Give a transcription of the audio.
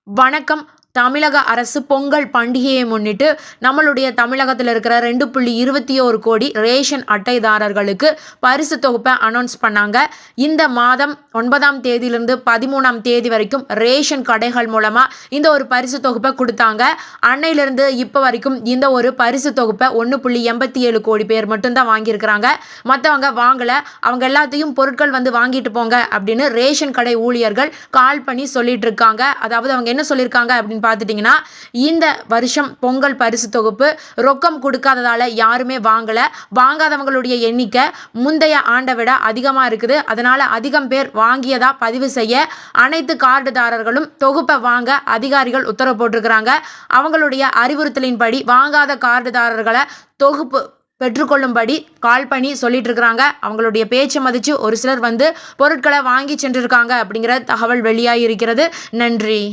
வணக்கம். தமிழக அரசு பொங்கல் பண்டிகையை முன்னிட்டு நம்மளுடைய தமிழகத்தில் இருக்கிற 2.21 கோடி ரேஷன் அட்டைதாரர்களுக்கு பரிசு தொகுப்பை அனௌன்ஸ் பண்ணாங்க. இந்த மாதம் 9ஆம் தேதியிலிருந்து 13ஆம் தேதி வரைக்கும் ரேஷன் கடைகள் மூலமா இந்த ஒரு பரிசு தொகுப்பை கொடுத்தாங்க. அன்னையிலிருந்து இப்போ வரைக்கும் இந்த ஒரு பரிசு தொகுப்பை 1.87 கோடி பேர் மட்டும்தான் வாங்கியிருக்கிறாங்க. மற்றவங்க வாங்கலை. அவங்க எல்லாத்தையும் பொருட்கள் வாங்கிட்டு போங்க அப்படின்னு ரேஷன் கடை ஊழியர்கள் கால் பண்ணி சொல்லிட்டு இருக்காங்க. அதாவது அவங்க என்ன சொல்லியிருக்காங்க அப்படின்னு பார்த்துட்டிங்கன்னா, இந்த வருஷம் பொங்கல் பரிசு தொகுப்பு ரொக்கம் கொடுக்காததால யாருமே வாங்கலை. வாங்காதவங்களுடைய எண்ணிக்கை முந்தைய ஆண்டை விட அதிகமாக இருக்குது. அதனால் அதிகம் பேர் வாங்கியதா பதிவு செய்ய அனைத்து கார்டுதாரர்களும் தொகுப்பை வாங்க அதிகாரிகள் உத்தரவு போட்டிருக்கிறாங்க. அவங்களுடைய அறிவுறுத்தலின்படி வாங்காத கார்டுதாரர்களை தொகுப்பு பெற்றுக்கொள்ளும்படி கால் பண்ணி சொல்லிட்டு இருக்கிறாங்க. அவங்களுடைய பேச்சை மதித்து ஒரு சிலர் பொருட்களை வாங்கி சென்றிருக்காங்க அப்படிங்கிற தகவல் வெளியாகி இருக்கிறது. நன்றி.